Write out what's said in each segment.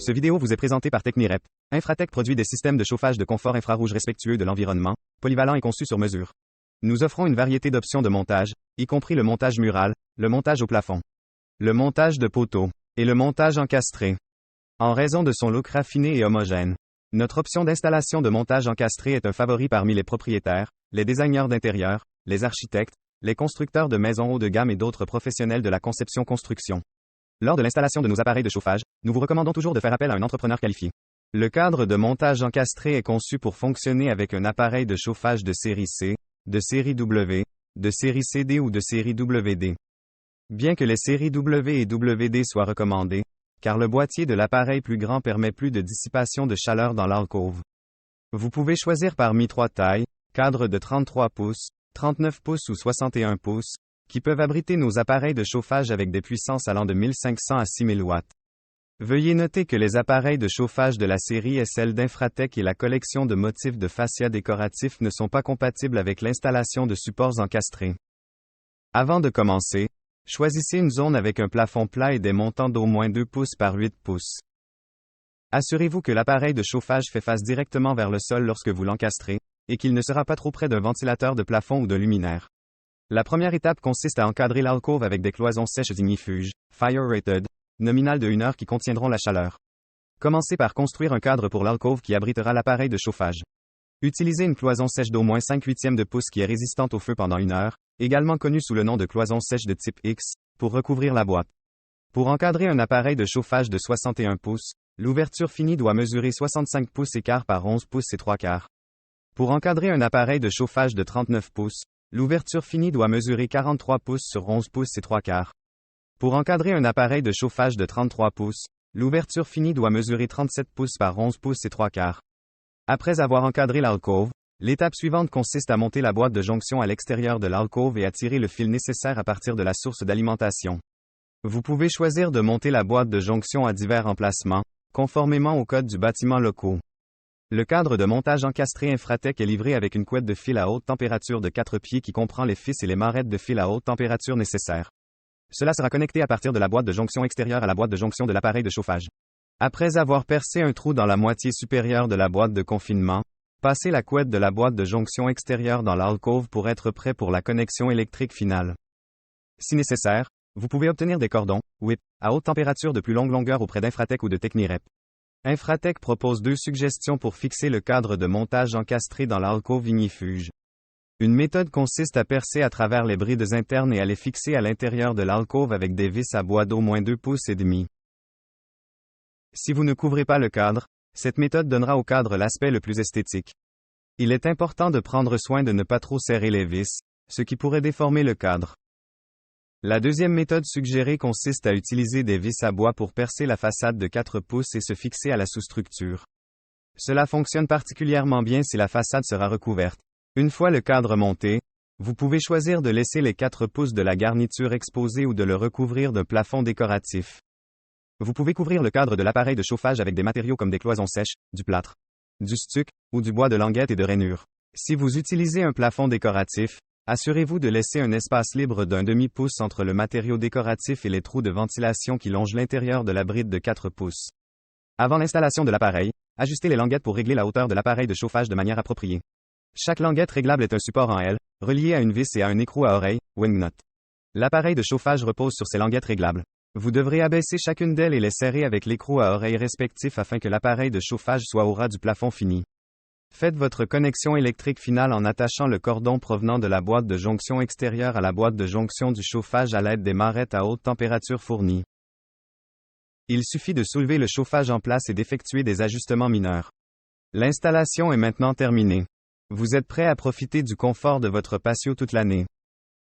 Ce vidéo vous est présenté par Technirep. Infratech produit des systèmes de chauffage de confort infrarouge respectueux de l'environnement, polyvalents et conçus sur mesure. Nous offrons une variété d'options de montage, y compris le montage mural, le montage au plafond, le montage de poteaux, et le montage encastré. En raison de son look raffiné et homogène, notre option d'installation de montage encastré est un favori parmi les propriétaires, les designers d'intérieur, les architectes, les constructeurs de maisons haut de gamme et d'autres professionnels de la conception-construction. Lors de l'installation de nos appareils de chauffage, nous vous recommandons toujours de faire appel à un entrepreneur qualifié. Le cadre de montage encastré est conçu pour fonctionner avec un appareil de chauffage de série C, de série W, de série CD ou de série WD. Bien que les séries W et WD soient recommandées, car le boîtier de l'appareil plus grand permet plus de dissipation de chaleur dans l'alcôve. Vous pouvez choisir parmi 3 tailles, cadres de 33 pouces, 39 pouces ou 61 pouces, qui peuvent abriter nos appareils de chauffage avec des puissances allant de 1500 à 6000 watts. Veuillez noter que les appareils de chauffage de la série SL d'Infratech et la collection de motifs de fascia décoratifs ne sont pas compatibles avec l'installation de supports encastrés. Avant de commencer, choisissez une zone avec un plafond plat et des montants d'au moins 2 pouces par 8 pouces. Assurez-vous que l'appareil de chauffage fait face directement vers le sol lorsque vous l'encastrez, et qu'il ne sera pas trop près d'un ventilateur de plafond ou de luminaire. La première étape consiste à encadrer l'alcôve avec des cloisons sèches ignifuges, fire rated, nominales de 1 heure qui contiendront la chaleur. Commencez par construire un cadre pour l'alcôve qui abritera l'appareil de chauffage. Utilisez une cloison sèche d'au moins 5/8 de pouce qui est résistante au feu pendant 1 heure, également connue sous le nom de cloison sèche de type X, pour recouvrir la boîte. Pour encadrer un appareil de chauffage de 61 pouces, l'ouverture finie doit mesurer 65 pouces et quart par 11 pouces et 3/4. Pour encadrer un appareil de chauffage de 39 pouces, l'ouverture finie doit mesurer 43 pouces sur 11 pouces et 3/4. Pour encadrer un appareil de chauffage de 33 pouces, l'ouverture finie doit mesurer 37 pouces par 11 pouces et 3/4. Après avoir encadré l'alcôve, l'étape suivante consiste à monter la boîte de jonction à l'extérieur de l'alcôve et à tirer le fil nécessaire à partir de la source d'alimentation. Vous pouvez choisir de monter la boîte de jonction à divers emplacements, conformément au code du bâtiment locaux. Le cadre de montage encastré Infratech est livré avec une couette de fil à haute température de 4 pieds qui comprend les fils et les marrettes de fil à haute température nécessaires. Cela sera connecté à partir de la boîte de jonction extérieure à la boîte de jonction de l'appareil de chauffage. Après avoir percé un trou dans la moitié supérieure de la boîte de confinement, passez la couette de la boîte de jonction extérieure dans l'alcôve pour être prêt pour la connexion électrique finale. Si nécessaire, vous pouvez obtenir des cordons, whip, à haute température de plus longue longueur auprès d'Infratech ou de Technirep. Infratech propose 2 suggestions pour fixer le cadre de montage encastré dans l'alcôve ignifuge. Une méthode consiste à percer à travers les brides internes et à les fixer à l'intérieur de l'alcôve avec des vis à bois d'au moins 2 pouces et demi. Si vous ne couvrez pas le cadre, cette méthode donnera au cadre l'aspect le plus esthétique. Il est important de prendre soin de ne pas trop serrer les vis, ce qui pourrait déformer le cadre. La deuxième méthode suggérée consiste à utiliser des vis à bois pour percer la façade de 4 pouces et se fixer à la sous-structure. Cela fonctionne particulièrement bien si la façade sera recouverte. Une fois le cadre monté, vous pouvez choisir de laisser les 4 pouces de la garniture exposés ou de le recouvrir d'un plafond décoratif. Vous pouvez couvrir le cadre de l'appareil de chauffage avec des matériaux comme des cloisons sèches, du plâtre, du stuc, ou du bois de languette et de rainure. Si vous utilisez un plafond décoratif, assurez-vous de laisser un espace libre d'1 demi-pouce entre le matériau décoratif et les trous de ventilation qui longent l'intérieur de la bride de 4 pouces. Avant l'installation de l'appareil, ajustez les languettes pour régler la hauteur de l'appareil de chauffage de manière appropriée. Chaque languette réglable est un support en L, relié à une vis et à un écrou à oreille, wing nut. L'appareil de chauffage repose sur ces languettes réglables. Vous devrez abaisser chacune d'elles et les serrer avec l'écrou à oreille respectif afin que l'appareil de chauffage soit au ras du plafond fini. Faites votre connexion électrique finale en attachant le cordon provenant de la boîte de jonction extérieure à la boîte de jonction du chauffage à l'aide des marrettes à haute température fournies. Il suffit de soulever le chauffage en place et d'effectuer des ajustements mineurs. L'installation est maintenant terminée. Vous êtes prêt à profiter du confort de votre patio toute l'année.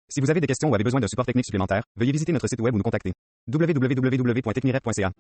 Si vous avez des questions ou avez besoin d'un support technique supplémentaire, veuillez visiter notre site web ou nous contacter. www.technirep.ca